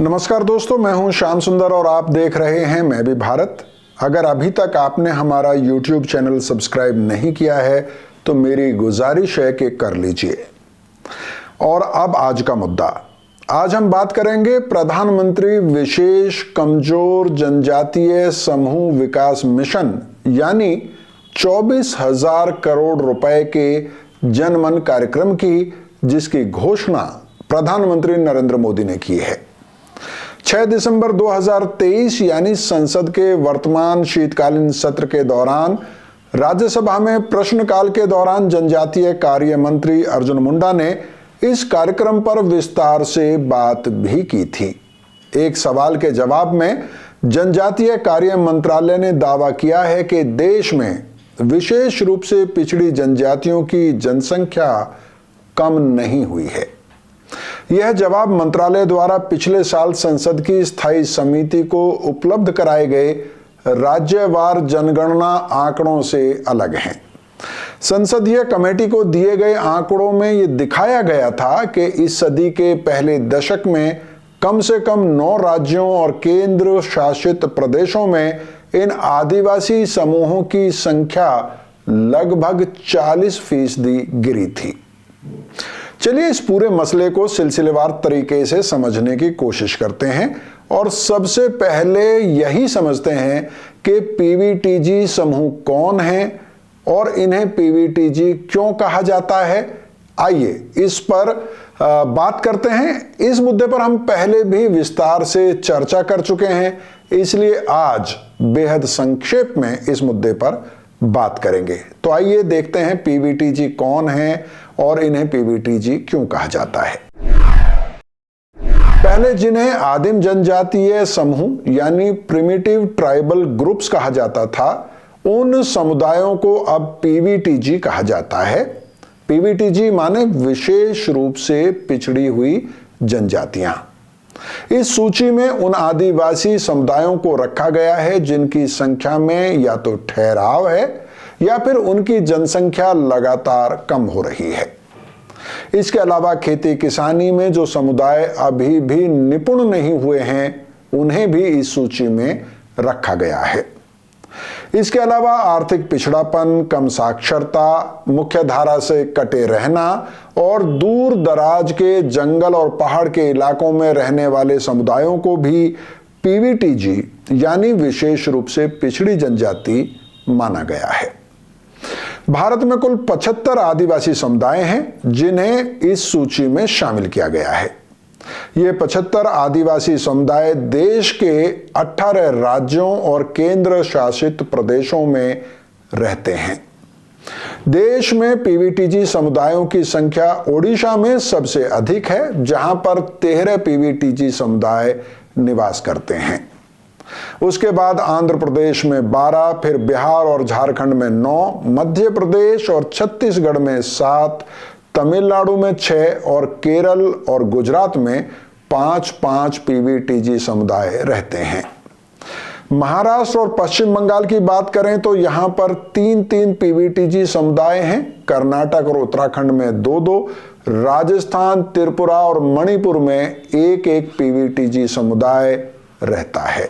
नमस्कार दोस्तों, मैं हूं श्याम सुंदर और आप देख रहे हैं मैं भी भारत। अगर अभी तक आपने हमारा YouTube चैनल सब्सक्राइब नहीं किया है तो मेरी गुजारिश है कि कर लीजिए। और अब आज का मुद्दा। आज हम बात करेंगे प्रधानमंत्री विशेष कमजोर जनजातीय समूह विकास मिशन यानी 24,000 करोड़ रुपए के जनमन कार्यक्रम की, जिसकी घोषणा प्रधानमंत्री नरेंद्र मोदी ने की है। 6 दिसंबर 2023 यानी संसद के वर्तमान शीतकालीन सत्र के दौरान राज्यसभा में प्रश्नकाल के दौरान जनजातीय कार्य मंत्री अर्जुन मुंडा ने इस कार्यक्रम पर विस्तार से बात भी की थी। एक सवाल के जवाब में जनजातीय कार्य मंत्रालय ने दावा किया है कि देश में विशेष रूप से पिछड़ी जनजातियों की जनसंख्या कम नहीं हुई है। यह जवाब मंत्रालय द्वारा पिछले साल संसद की स्थायी समिति को उपलब्ध कराए गए राज्यवार जनगणना आंकड़ों से अलग है। संसदीय कमेटी को दिए गए आंकड़ों में यह दिखाया गया था कि इस सदी के पहले दशक में कम से कम 9 राज्यों और केंद्र शासित प्रदेशों में इन आदिवासी समूहों की संख्या लगभग 40% गिरी थी। चलिए इस पूरे मसले को सिलसिलेवार तरीके से समझने की कोशिश करते हैं और सबसे पहले यही समझते हैं कि पीवीटीजी समूह कौन है और इन्हें पीवीटीजी क्यों कहा जाता है। आइए इस पर बात करते हैं। इस मुद्दे पर हम पहले भी विस्तार से चर्चा कर चुके हैं, इसलिए आज बेहद संक्षेप में इस मुद्दे पर बात करेंगे। तो आइए देखते हैं पीवीटीजी कौन है और इन्हें पीवीटीजी क्यों कहा जाता है। पहले जिन्हें आदिम जनजातीय समूह यानी प्रिमिटिव ट्राइबल ग्रुप्स कहा जाता था, उन समुदायों को अब पीवीटीजी कहा जाता है। पीवीटीजी माने विशेष रूप से पिछड़ी हुई जनजातियां। इस सूची में उन आदिवासी समुदायों को रखा गया है जिनकी संख्या में या तो ठहराव है या फिर उनकी जनसंख्या लगातार कम हो रही है। इसके अलावा खेती किसानी में जो समुदाय अभी भी निपुण नहीं हुए हैं, उन्हें भी इस सूची में रखा गया है। इसके अलावा आर्थिक पिछड़ापन, कम साक्षरता, मुख्य धारा से कटे रहना और दूर दराज के जंगल और पहाड़ के इलाकों में रहने वाले समुदायों को भी पीवीटीजी यानी विशेष रूप से पिछड़ी जनजाति माना गया है। भारत में कुल 75 आदिवासी समुदाय हैं जिन्हें इस सूची में शामिल किया गया है। ये 75 आदिवासी समुदाय देश के 18 राज्यों और केंद्र शासित प्रदेशों में रहते हैं। देश में पीवीटीजी समुदायों की संख्या ओडिशा में सबसे अधिक है, जहां पर 13 पीवीटीजी समुदाय निवास करते हैं। उसके बाद आंध्र प्रदेश में 12, फिर बिहार और झारखंड में 9, मध्य प्रदेश और छत्तीसगढ़ में 7, तमिलनाडु में 6 और केरल और गुजरात में 5-5 पीवीटीजी समुदाय रहते हैं। महाराष्ट्र और पश्चिम बंगाल की बात करें तो यहां पर 3-3 पीवीटीजी समुदाय हैं। कर्नाटक और उत्तराखंड में 2-2, राजस्थान, त्रिपुरा और मणिपुर में 1-1 पीवीटीजी समुदाय रहता है।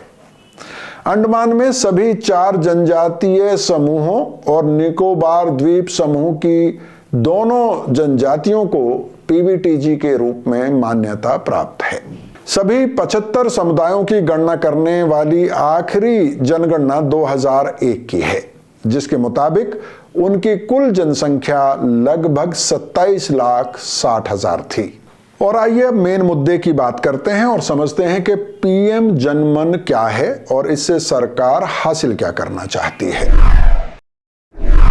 अंडमान में सभी 4 जनजातीय समूहों और निकोबार द्वीप समूह की दोनों जनजातियों को पीवीटीजी के रूप में मान्यता प्राप्त है। सभी 75 समुदायों की गणना करने वाली आखिरी जनगणना 2001 की है, जिसके मुताबिक उनकी कुल जनसंख्या लगभग 27,60,000 थी। और आइए अब मेन मुद्दे की बात करते हैं और समझते हैं कि पीएम जनमन क्या है और इससे सरकार हासिल क्या करना चाहती है।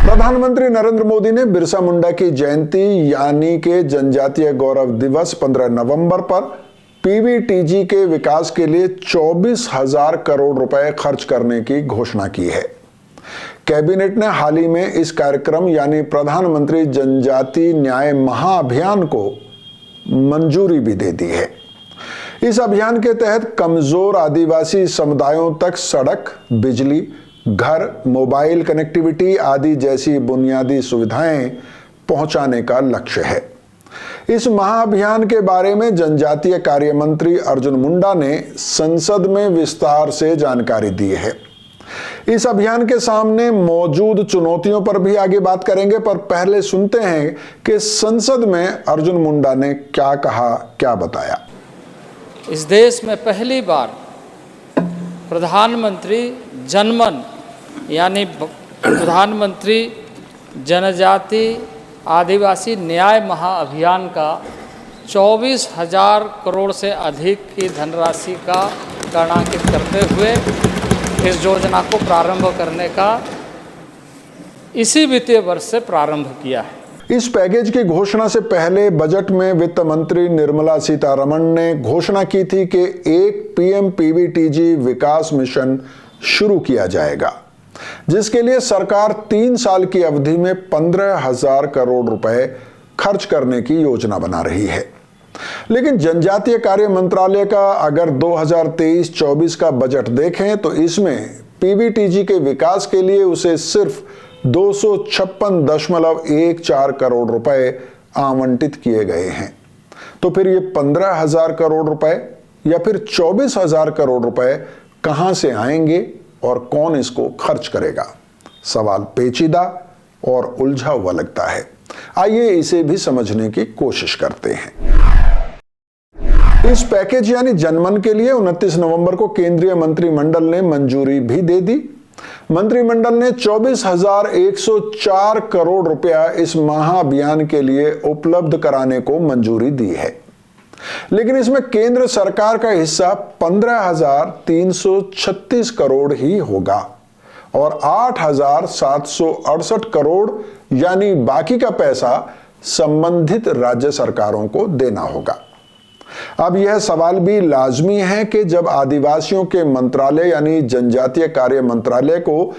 प्रधानमंत्री नरेंद्र मोदी ने बिरसा मुंडा की जयंती यानी कि जनजातीय गौरव दिवस 15 नवंबर पर पीवीटीजी के विकास के लिए 24,000 करोड़ रुपए खर्च करने की घोषणा की है। कैबिनेट ने हाल ही में इस कार्यक्रम यानी प्रधानमंत्री जनजाति न्याय महाअभियान को मंजूरी भी दे दी है। इस अभियान के तहत कमजोर आदिवासी समुदायों तक सड़क, बिजली, घर, मोबाइल कनेक्टिविटी आदि जैसी बुनियादी सुविधाएं पहुंचाने का लक्ष्य है। इस महाअभियान के बारे में जनजातीय कार्य मंत्री अर्जुन मुंडा ने संसद में विस्तार से जानकारी दी है। इस अभियान के सामने मौजूद चुनौतियों पर भी आगे बात करेंगे, पर पहले सुनते हैं कि संसद में अर्जुन मुंडा ने क्या कहा, क्या बताया। इस देश में पहली बार प्रधानमंत्री जनमन यानी प्रधानमंत्री जनजाति आदिवासी न्याय महाअभियान का 24,000 करोड़ से अधिक की धनराशि का गणनांकित करते हुए इस योजना को प्रारंभ करने का इसी वित्तीय वर्ष से प्रारंभ किया है। इस पैकेज की घोषणा से पहले बजट में वित्त मंत्री निर्मला सीतारमण ने घोषणा की थी कि एक पीएम पीवीटीजी विकास मिशन शुरू किया जाएगा, जिसके लिए सरकार 3 साल की अवधि में 15,000 करोड़ रुपए खर्च करने की योजना बना रही है। लेकिन जनजातीय कार्य मंत्रालय का अगर 2023-24 का बजट देखें तो इसमें पीवीटीजी के विकास के लिए उसे सिर्फ 256.14 करोड़ रुपए आवंटित किए गए हैं। तो फिर ये 15,000 करोड़ रुपए या फिर 24,000 करोड़ रुपए कहां से आएंगे और कौन इसको खर्च करेगा? सवाल पेचीदा और उलझा हुआ लगता है। आइए इसे भी समझने की कोशिश करते हैं। इस पैकेज यानी जनमन के लिए 29 नवंबर को केंद्रीय मंत्रिमंडल ने मंजूरी भी दे दी। मंत्रिमंडल ने 24,104 करोड़ रुपया इस महाअभियान के लिए उपलब्ध कराने को मंजूरी दी है, लेकिन इसमें केंद्र सरकार का हिस्सा 15,336 करोड़ ही होगा और 8,768 करोड़ यानी बाकी का पैसा संबंधित राज्य सरकारों को देना होगा। अब यह सवाल भी लाजमी है कि जब आदिवासियों के मंत्रालय यानी जनजातीय कार्य मंत्रालय को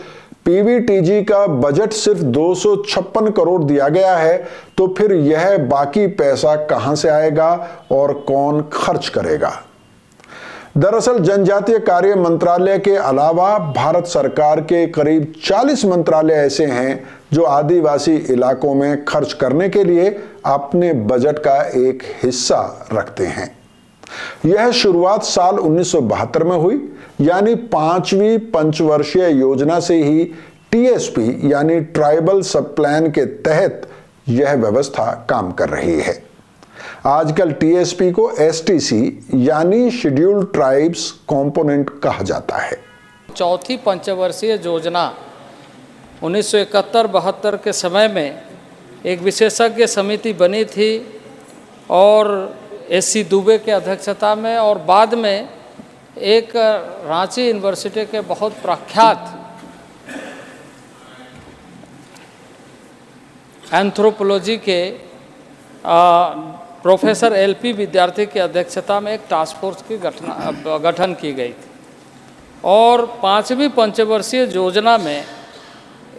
पीवीटीजी का बजट सिर्फ 256 करोड़ दिया गया है, तो फिर यह बाकी पैसा कहां से आएगा और कौन खर्च करेगा? दरअसल जनजातीय कार्य मंत्रालय के अलावा भारत सरकार के करीब 40 मंत्रालय ऐसे हैं जो आदिवासी इलाकों में खर्च करने के लिए अपने बजट का एक हिस्सा रखते हैं। यह शुरुआत साल 1972 में हुई, यानी 5वीं पंचवर्षीय योजना से ही टीएसपी यानी ट्राइबल सब प्लान के तहत यह व्यवस्था काम कर रही है। आजकल टीएसपी को एसटीसी यानी शेड्यूल्ड ट्राइब्स कंपोनेंट कहा जाता है। चौथी पंचवर्षीय योजना 1971-72 के समय में एक विशेषज्ञ समिति बनी थी और एससी दुबे के अध्यक्षता में, और बाद में एक रांची यूनिवर्सिटी के बहुत प्रख्यात एंथ्रोपोलॉजी के प्रोफेसर एलपी विद्यार्थी की अध्यक्षता में एक टास्क फोर्स की गठन की गई थी। और 5वीं पंचवर्षीय योजना में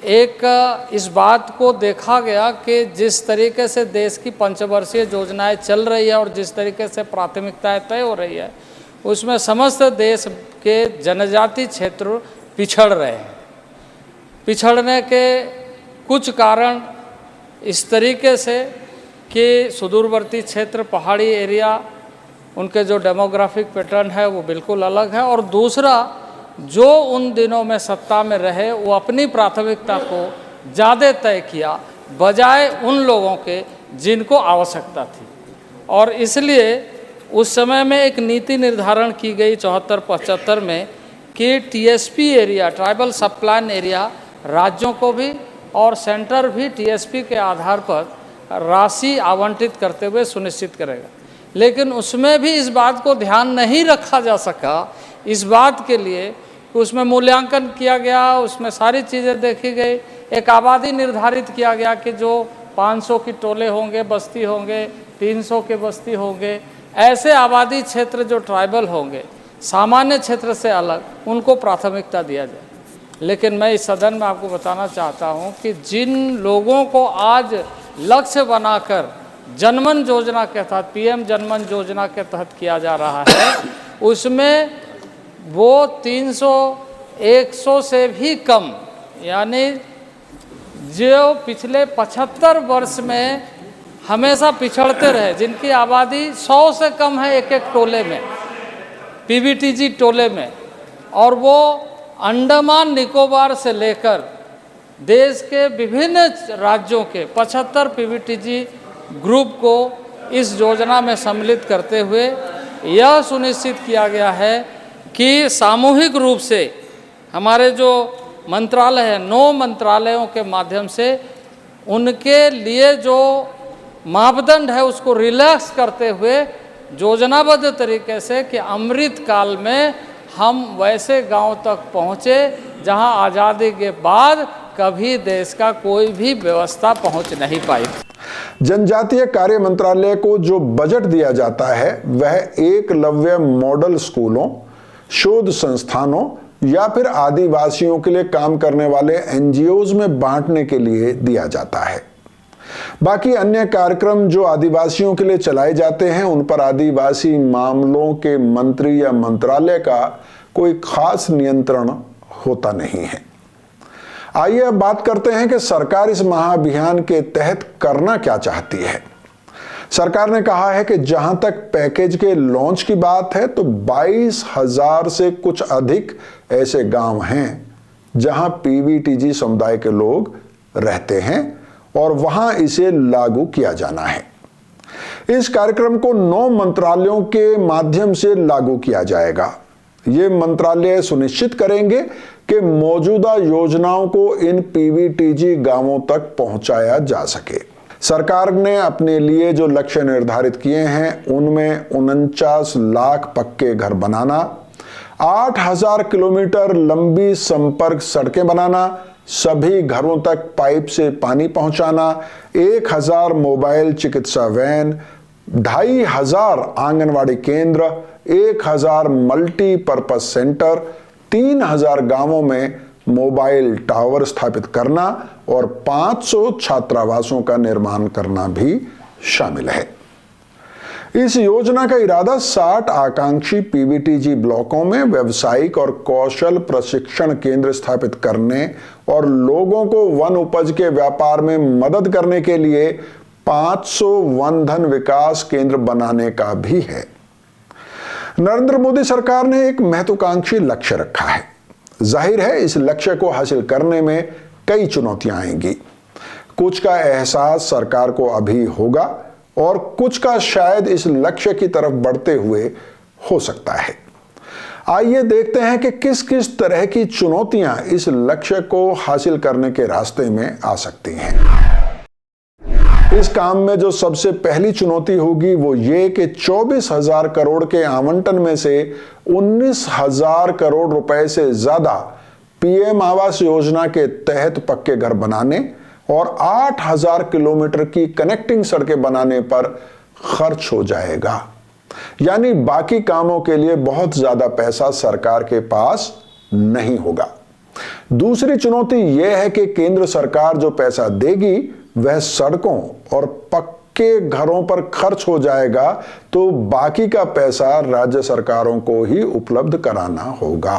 एक इस बात को देखा गया कि जिस तरीके से देश की पंचवर्षीय योजनाएं चल रही है और जिस तरीके से प्राथमिकताएं तय हो रही है, उसमें समस्त देश के जनजाति क्षेत्र पिछड़ रहे हैं। पिछड़ने के कुछ कारण इस तरीके से कि सुदूरवर्ती क्षेत्र, पहाड़ी एरिया, उनके जो डेमोग्राफिक पैटर्न है वो बिल्कुल अलग है, और दूसरा जो उन दिनों में सत्ता में रहे वो अपनी प्राथमिकता को ज़्यादा तय किया बजाय उन लोगों के जिनको आवश्यकता थी। और इसलिए उस समय में एक नीति निर्धारण की गई 74-75 में कि टीएसपी एरिया, ट्राइबल सब प्लान एरिया, राज्यों को भी और सेंटर भी टीएसपी के आधार पर राशि आवंटित करते हुए सुनिश्चित करेगा। लेकिन उसमें भी इस बात को ध्यान नहीं रखा जा सका, इस बात के लिए कि उसमें मूल्यांकन किया गया, उसमें सारी चीज़ें देखी गई, एक आबादी निर्धारित किया गया कि जो 500 की टोले होंगे, बस्ती होंगे, 300 के बस्ती होंगे, ऐसे आबादी क्षेत्र जो ट्राइबल होंगे, सामान्य क्षेत्र से अलग, उनको प्राथमिकता दिया जाए। लेकिन मैं इस सदन में आपको बताना चाहता हूं कि जिन लोगों को आज लक्ष्य बनाकर जनमन योजना के तहत, पीएम जनमन योजना के तहत किया जा रहा है, उसमें वो 300-100 से भी कम, यानी जो पिछले 75 वर्ष में हमेशा पिछड़ते रहे, जिनकी आबादी 100 से कम है एक एक टोले में, पीवीटीजी टोले में, और वो अंडमान निकोबार से लेकर देश के विभिन्न राज्यों के 75 पीवीटीजी ग्रुप को इस योजना में सम्मिलित करते हुए यह सुनिश्चित किया गया है कि सामूहिक रूप से हमारे जो मंत्रालय हैं, 9 मंत्रालयों के माध्यम से उनके लिए जो मापदंड है उसको रिलैक्स करते हुए योजनाबद्ध तरीके से कि अमृत काल में हम वैसे गांव तक पहुँचे जहां आज़ादी के बाद कभी देश का कोई भी व्यवस्था पहुंच नहीं पाई। जनजातीय कार्य मंत्रालय को जो बजट दिया जाता है वह एकलव्य मॉडल स्कूलों, शोध संस्थानों या फिर आदिवासियों के लिए काम करने वाले एनजीओज में बांटने के लिए दिया जाता है। बाकी अन्य कार्यक्रम जो आदिवासियों के लिए चलाए जाते हैं उन पर आदिवासी मामलों के मंत्री या मंत्रालय का कोई खास नियंत्रण होता नहीं है। आइए अब बात करते हैं कि सरकार इस महाअभियान के तहत करना क्या चाहती है। सरकार ने कहा है कि जहां तक पैकेज के लॉन्च की बात है तो 22,000 से कुछ अधिक ऐसे गांव हैं जहां पीवीटीजी समुदाय के लोग रहते हैं और वहां इसे लागू किया जाना है। इस कार्यक्रम को 9 मंत्रालयों के माध्यम से लागू किया जाएगा। ये मंत्रालय सुनिश्चित करेंगे कि मौजूदा योजनाओं को इन पीवीटीजी गांवों तक पहुंचाया जा सके। सरकार ने अपने लिए जो लक्ष्य निर्धारित किए हैं उनमें 49 लाख पक्के घर बनाना, 8,000 किलोमीटर लंबी संपर्क सड़कें बनाना, सभी घरों तक पाइप से पानी पहुंचाना, 1,000 मोबाइल चिकित्सा वैन, 2,500 आंगनवाड़ी केंद्र, 1,000 मल्टीपर्पज सेंटर, 3,000 गांवों में मोबाइल टावर स्थापित करना और 500 छात्रावासों का निर्माण करना भी शामिल है। इस योजना का इरादा 60 आकांक्षी पीवीटीजी ब्लॉकों में व्यावसायिक और कौशल प्रशिक्षण केंद्र स्थापित करने और लोगों को वन उपज के व्यापार में मदद करने के लिए 500 वन धन विकास केंद्र बनाने का भी है। नरेंद्र मोदी सरकार ने एक महत्वाकांक्षी लक्ष्य रखा है। जाहिर है इस लक्ष्य को हासिल करने में कई चुनौतियां आएंगी। कुछ का एहसास सरकार को अभी होगा और कुछ का शायद इस लक्ष्य की तरफ बढ़ते हुए हो सकता है। आइए देखते हैं कि किस किस तरह की चुनौतियां इस लक्ष्य को हासिल करने के रास्ते में आ सकती हैं। इस काम में जो सबसे पहली चुनौती होगी वो ये कि 24,000 करोड़ के आवंटन में से 19,000 करोड़ रुपए से ज्यादा पीएम आवास योजना के तहत पक्के घर बनाने और 8,000 किलोमीटर की कनेक्टिंग सड़कें बनाने पर खर्च हो जाएगा। यानी बाकी कामों के लिए बहुत ज्यादा पैसा सरकार के पास नहीं होगा। दूसरी चुनौती यह है कि केंद्र सरकार जो पैसा देगी वह सड़कों और पक्के घरों पर खर्च हो जाएगा, तो बाकी का पैसा राज्य सरकारों को ही उपलब्ध कराना होगा।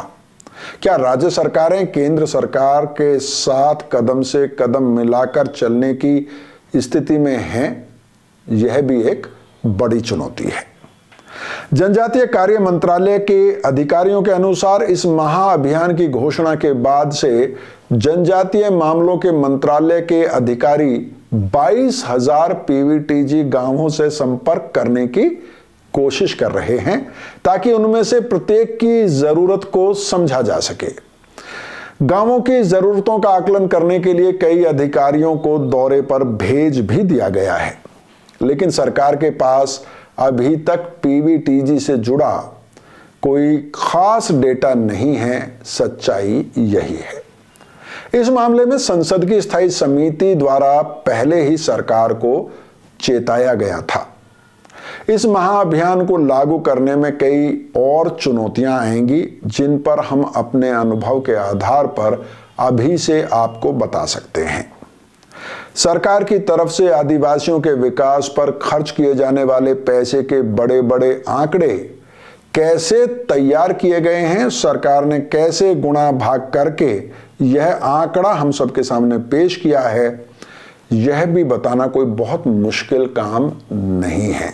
क्या राज्य सरकारें केंद्र सरकार के साथ कदम से कदम मिलाकर चलने की स्थिति में हैं? यह भी एक बड़ी चुनौती है। जनजातीय कार्य मंत्रालय के अधिकारियों के अनुसार इस महाअभियान की घोषणा के बाद से जनजातीय मामलों के मंत्रालय के अधिकारी 22,000 पीवीटीजी गांवों से संपर्क करने की कोशिश कर रहे हैं ताकि उनमें से प्रत्येक की जरूरत को समझा जा सके। गांवों की जरूरतों का आकलन करने के लिए कई अधिकारियों को दौरे पर भेज भी दिया गया है, लेकिन सरकार के पास अभी तक पीवीटीजी से जुड़ा कोई खास डेटा नहीं है। सच्चाई यही है। इस मामले में संसद की स्थायी समिति द्वारा पहले ही सरकार को चेताया गया था। इस महाअभियान को लागू करने में कई और चुनौतियां आएंगी जिन पर हम अपने अनुभव के आधार पर अभी से आपको बता सकते हैं। सरकार की तरफ से आदिवासियों के विकास पर खर्च किए जाने वाले पैसे के बड़े बड़े आंकड़े कैसे तैयार किए गए हैं, सरकार ने कैसे गुणा भाग करके यह आंकड़ा हम सबके सामने पेश किया है, यह भी बताना कोई बहुत मुश्किल काम नहीं है।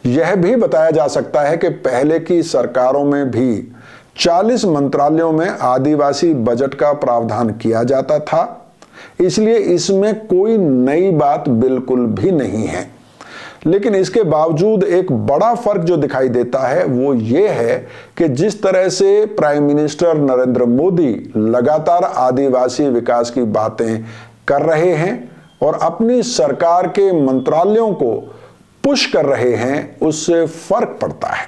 यह भी बताया जा सकता है कि पहले की सरकारों में भी 40 मंत्रालयों में आदिवासी बजट का प्रावधान किया जाता था, इसलिए इसमें कोई नई बात बिल्कुल भी नहीं है। लेकिन इसके बावजूद एक बड़ा फर्क जो दिखाई देता है वो ये है कि जिस तरह से प्राइम मिनिस्टर नरेंद्र मोदी लगातार आदिवासी विकास की बातें कर रहे हैं और अपनी सरकार के मंत्रालयों को पुश कर रहे हैं, उससे फर्क पड़ता है।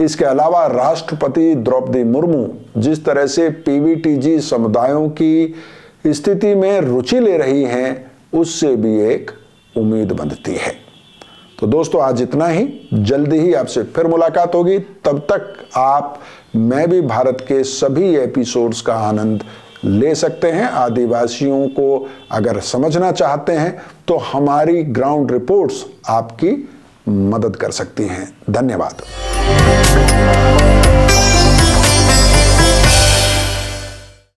इसके अलावा राष्ट्रपति द्रौपदी मुर्मू जिस तरह से पीवीटीजी समुदायों की स्थिति में रुचि ले रही हैं, उससे भी एक उम्मीद बनती है। तो दोस्तों, आज इतना ही। जल्दी ही आपसे फिर मुलाकात होगी। तब तक आप मैं भी भारत के सभी एपिसोड्स का आनंद ले सकते हैं। आदिवासियों को अगर समझना चाहते हैं तो हमारी ग्राउंड रिपोर्ट्स आपकी मदद कर सकती हैं। धन्यवाद।